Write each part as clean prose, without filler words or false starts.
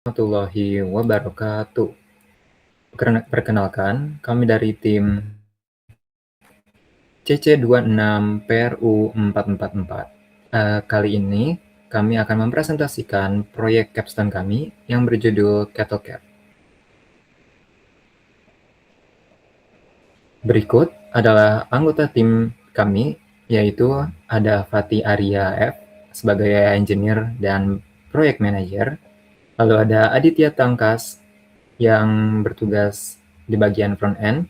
Warahmatullahi wabarakatuh. Perkenalkan, kami dari tim CC26 PRU 444. Kali ini kami akan mempresentasikan proyek capstone kami yang berjudul Cattle Care. Berikut adalah anggota tim kami, yaitu ada Fatih Arya F sebagai engineer dan project manager, lalu ada Aditya Tangkas yang bertugas di bagian front end,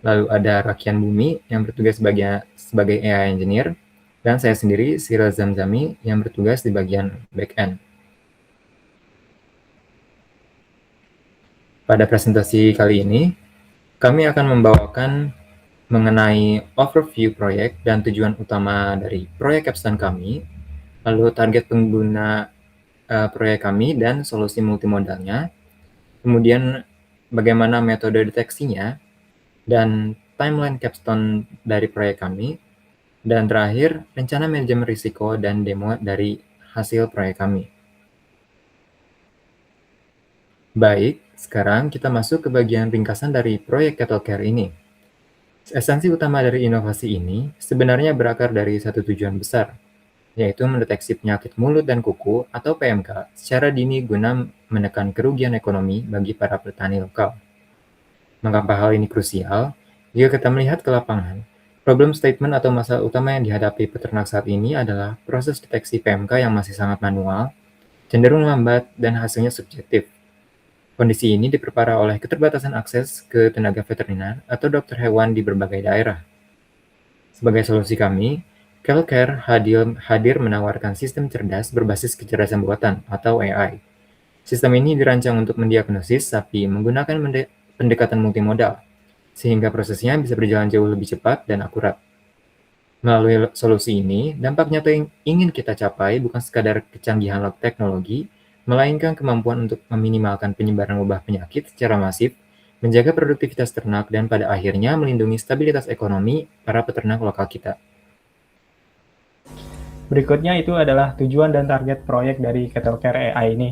lalu ada Rakian Bumi yang bertugas sebagai AI engineer, dan saya sendiri, Siril Zamzami, yang bertugas di bagian back end. Pada presentasi kali ini, kami akan membawakan mengenai overview proyek dan tujuan utama dari proyek capstone kami, lalu target pengguna proyek kami dan solusi multimodalnya, kemudian bagaimana metode deteksinya, dan timeline capstone dari proyek kami, dan terakhir rencana manajemen risiko dan demo dari hasil proyek kami. Baik, sekarang kita masuk ke bagian ringkasan dari proyek Cattle Care ini. Esensi utama dari inovasi ini sebenarnya berakar dari satu tujuan besar, yaitu mendeteksi penyakit mulut dan kuku atau PMK secara dini guna menekan kerugian ekonomi bagi para petani lokal. Mengapa hal ini krusial? Jika kita melihat ke lapangan, problem statement atau masalah utama yang dihadapi peternak saat ini adalah proses deteksi PMK yang masih sangat manual, cenderung lambat, dan hasilnya subjektif. Kondisi ini diperparah oleh keterbatasan akses ke tenaga veteriner atau dokter hewan di berbagai daerah. Sebagai solusi kami, CalCare hadir menawarkan sistem cerdas berbasis kecerdasan buatan atau AI. Sistem ini dirancang untuk mendiagnosis sapi menggunakan pendekatan multimodal, sehingga prosesnya bisa berjalan jauh lebih cepat dan akurat. Melalui solusi ini, dampak nyata yang ingin kita capai bukan sekadar kecanggihan teknologi, melainkan kemampuan untuk meminimalkan penyebaran wabah penyakit secara masif, menjaga produktivitas ternak, dan pada akhirnya melindungi stabilitas ekonomi para peternak lokal kita. Berikutnya itu adalah tujuan dan target proyek dari Cattle Care AI ini,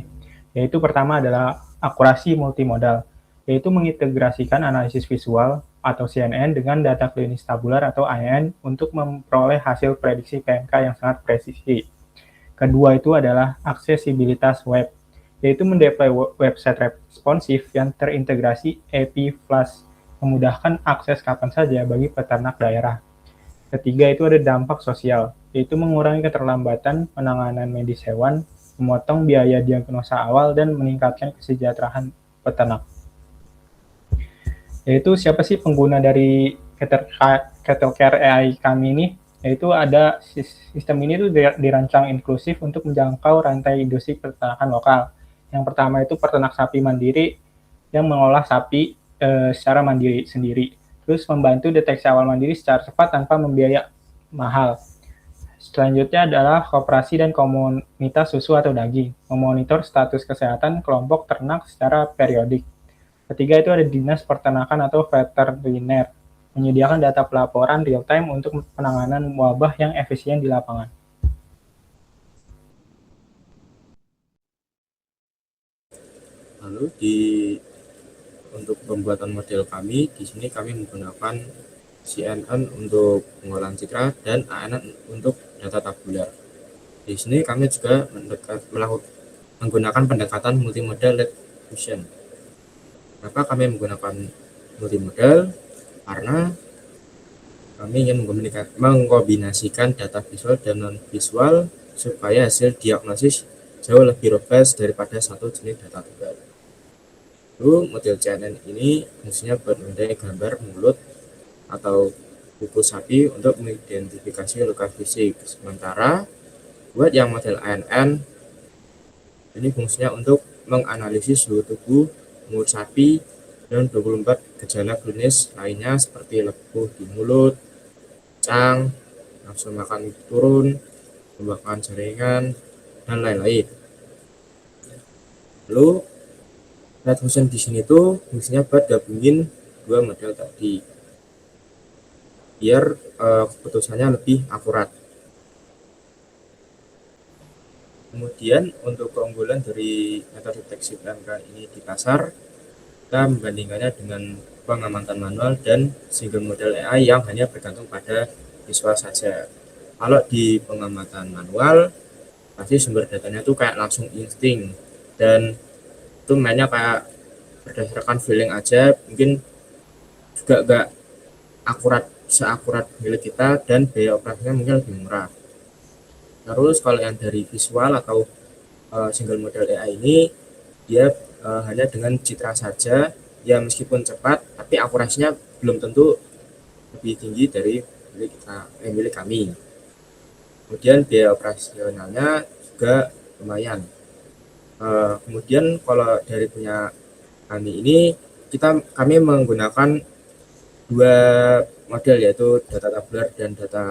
yaitu pertama adalah akurasi multimodal, yaitu mengintegrasikan analisis visual atau CNN dengan data klinis tabular atau AN untuk memperoleh hasil prediksi PMK yang sangat presisi. Kedua itu adalah aksesibilitas web, yaitu mendeploy website responsif yang terintegrasi API Flash, memudahkan akses kapan saja bagi peternak daerah. Ketiga itu ada dampak sosial, yaitu mengurangi keterlambatan penanganan medis hewan, memotong biaya diagnosa awal, dan meningkatkan kesejahteraan peternak. Yaitu siapa sih pengguna dari Cattle Care AI kami ini? Yaitu ada sistem ini tuh dirancang inklusif untuk menjangkau rantai industri peternakan lokal. Yang pertama itu peternak sapi mandiri yang mengolah sapi secara mandiri sendiri. Terus membantu deteksi awal mandiri secara cepat tanpa membiaya mahal. Selanjutnya adalah koperasi dan komunitas susu atau daging, memonitor status kesehatan kelompok ternak secara periodik. Ketiga itu ada dinas peternakan atau veteriner, menyediakan data pelaporan real-time untuk penanganan wabah yang efisien di lapangan. Lalu untuk pembuatan model kami, di sini kami menggunakan CNN untuk pengolahan citra dan ANN untuk data tabular. Di sini kami juga menggunakan pendekatan multimodal led fusion. Kenapa kami menggunakan multimodal? Karena kami ingin mengkombinasikan data visual dan non-visual supaya hasil diagnosis jauh lebih robust daripada satu jenis data tunggal. Lalu model CNN ini fungsinya buat memindai gambar mulut atau kuku sapi untuk mengidentifikasi luka fisik. Sementara buat yang model ANN ini fungsinya untuk menganalisis suhu tubuh, umur sapi, dan 24 gejala klinis lainnya seperti lepuh di mulut, cang, nafsu makan turun, pembakaran jaringan, dan lain-lain. Lalu Red Fusion di sini tuh fungsinya buat gabungin dua model tadi biar keputusannya lebih akurat. Kemudian untuk keunggulan dari metode deteksi PMK ini di pasar, kita membandingkannya dengan pengamatan manual dan single model AI yang hanya bergantung pada visual saja. Kalau di pengamatan manual, pasti sumber datanya tuh kayak langsung insting, dan itu mainnya kayak berdasarkan feeling aja, mungkin juga nggak akurat seakurat milik kita, dan biaya operasinya mungkin lebih murah. Terus kalau yang dari visual atau single model AI ini, dia hanya dengan citra saja, ya meskipun cepat tapi akurasinya belum tentu lebih tinggi dari milik kami. Kemudian biaya operasionalnya juga lumayan. Kemudian kalau dari punya kami ini, kami menggunakan dua model, yaitu data tabular dan data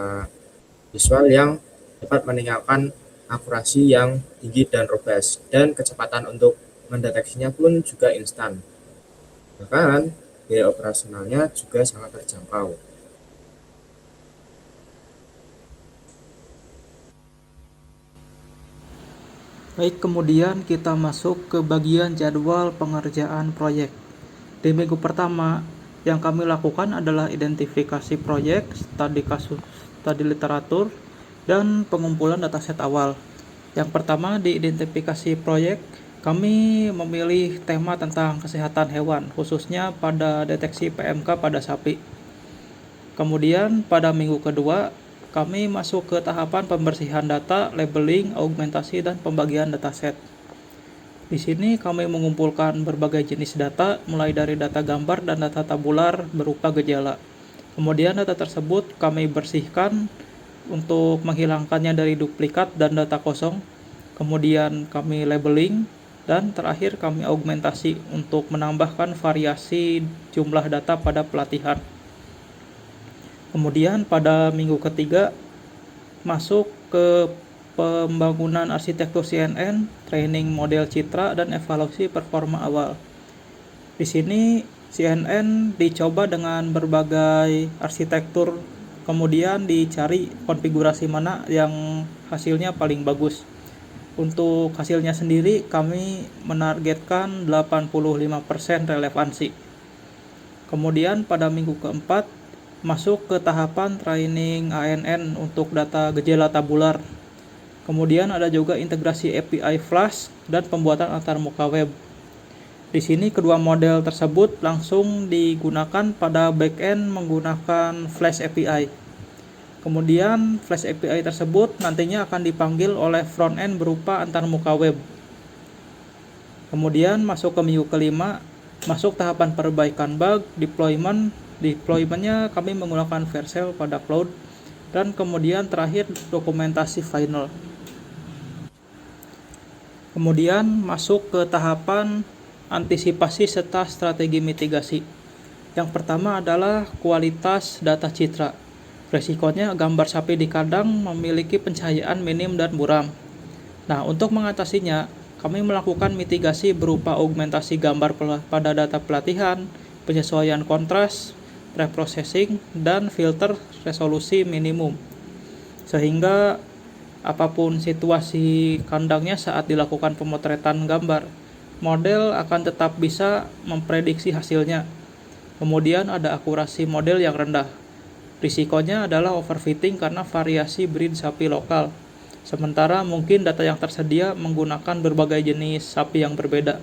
visual, yang dapat meningkatkan akurasi yang tinggi dan robust, dan kecepatan untuk mendeteksinya pun juga instan. Bahkan biaya operasionalnya juga sangat terjangkau. Baik, kemudian kita masuk ke bagian jadwal pengerjaan proyek. Di minggu pertama, yang kami lakukan adalah identifikasi proyek, studi kasus, studi literatur, dan pengumpulan dataset awal. Yang pertama, di identifikasi proyek, kami memilih tema tentang kesehatan hewan, khususnya pada deteksi PMK pada sapi. Kemudian pada minggu kedua, kami masuk ke tahapan pembersihan data, labeling, augmentasi, dan pembagian dataset. Di sini kami mengumpulkan berbagai jenis data, mulai dari data gambar dan data tabular berupa gejala. Kemudian data tersebut kami bersihkan untuk menghilangkannya dari duplikat dan data kosong. Kemudian kami labeling, dan terakhir kami augmentasi untuk menambahkan variasi jumlah data pada pelatihan. Kemudian pada minggu ketiga masuk ke pembangunan arsitektur CNN, training model citra, dan evaluasi performa awal. Di sini CNN dicoba dengan berbagai arsitektur, kemudian dicari konfigurasi mana yang hasilnya paling bagus. Untuk hasilnya sendiri kami menargetkan 85% relevansi. Kemudian pada minggu keempat masuk ke tahapan training ANN untuk data gejala tabular. Kemudian ada juga integrasi API Flash dan pembuatan antarmuka web. Di sini kedua model tersebut langsung digunakan pada backend menggunakan Flash API. Kemudian Flash API tersebut nantinya akan dipanggil oleh frontend berupa antarmuka web. Kemudian masuk ke minggu kelima, masuk tahapan perbaikan bug, Deploymentnya kami menggunakan Vercel pada cloud, dan kemudian terakhir dokumentasi final. Kemudian masuk ke tahapan antisipasi serta strategi mitigasi. Yang pertama adalah kualitas data citra. Resikonya gambar sapi di kandang memiliki pencahayaan minim dan buram. Nah, untuk mengatasinya, kami melakukan mitigasi berupa augmentasi gambar pada data pelatihan, penyesuaian kontras, preprocessing, dan filter resolusi minimum, sehingga apapun situasi kandangnya saat dilakukan pemotretan gambar, model akan tetap bisa memprediksi hasilnya. Kemudian ada akurasi model yang rendah. Risikonya adalah overfitting karena variasi breed sapi lokal, sementara mungkin data yang tersedia menggunakan berbagai jenis sapi yang berbeda.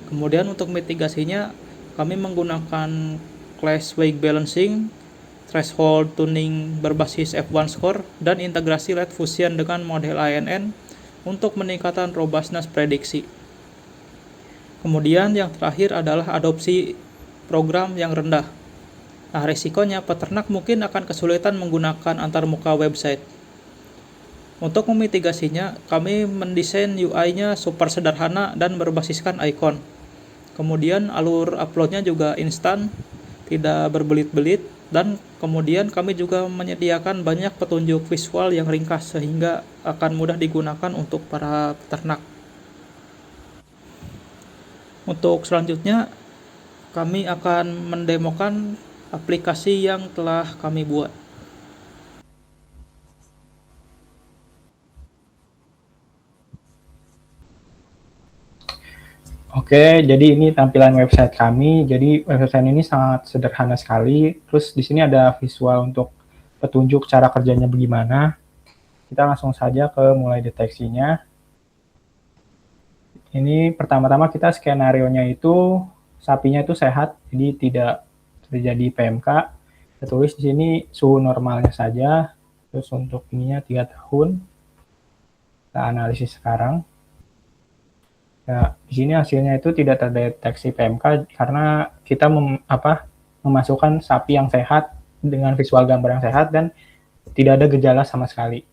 Kemudian untuk mitigasinya, kami menggunakan class weight balancing, threshold tuning berbasis F1 score, dan integrasi LED fusion dengan model ANN untuk meningkatkan robustness prediksi. Kemudian yang terakhir adalah adopsi program yang rendah. Nah, risikonya peternak mungkin akan kesulitan menggunakan antarmuka website. Untuk memitigasinya, kami mendesain UI-nya super sederhana dan berbasiskan icon. Kemudian alur upload-nya juga instan, tidak berbelit-belit, dan kemudian kami juga menyediakan banyak petunjuk visual yang ringkas sehingga akan mudah digunakan untuk para peternak. Untuk selanjutnya, kami akan mendemokan aplikasi yang telah kami buat. Oke, jadi ini tampilan website kami. Jadi website ini sangat sederhana sekali. Terus di sini ada visual untuk petunjuk cara kerjanya bagaimana. Kita langsung saja ke mulai deteksinya. Ini pertama-tama kita skenario-nya itu sapinya itu sehat, jadi tidak terjadi PMK. Kita tulis di sini suhu normalnya saja. Terus untuk ininya 3 tahun. Kita analisis sekarang. Nah, di sini hasilnya itu tidak terdeteksi PMK karena kita memasukkan sapi yang sehat dengan visual gambar yang sehat dan tidak ada gejala sama sekali.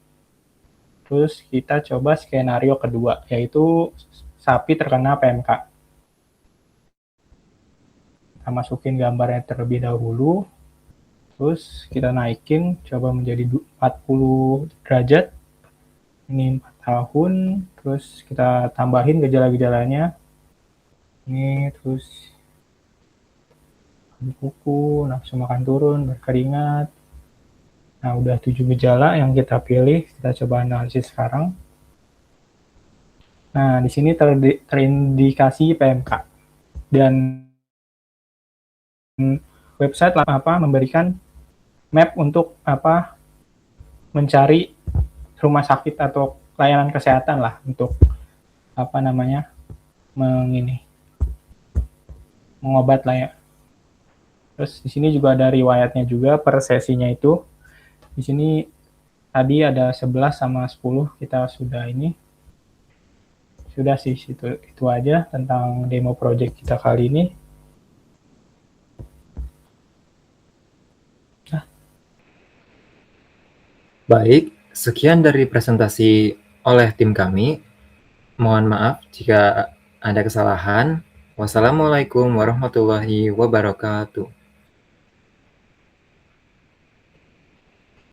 Terus kita coba skenario kedua, yaitu sapi terkena PMK. Kita masukin gambarnya terlebih dahulu, terus kita naikin, coba menjadi 40 derajat. Ini 4 tahun, terus kita tambahin gejala-gejalanya. Ini terus kuku, nafsu makan turun, berkeringat. Nah, udah 7 gejala yang kita pilih, kita coba analisis sekarang. Nah, di sini terindikasi PMK. Dan website memberikan map untuk mencari rumah sakit atau layanan kesehatan lah untuk mengobat lah ya. Terus di sini juga ada riwayatnya juga per sesinya itu. Di sini tadi ada 11 sama 10 kita sudah sih itu aja tentang demo project kita kali ini. Baik, sekian dari presentasi oleh tim kami. Mohon maaf jika ada kesalahan. Wassalamualaikum warahmatullahi wabarakatuh.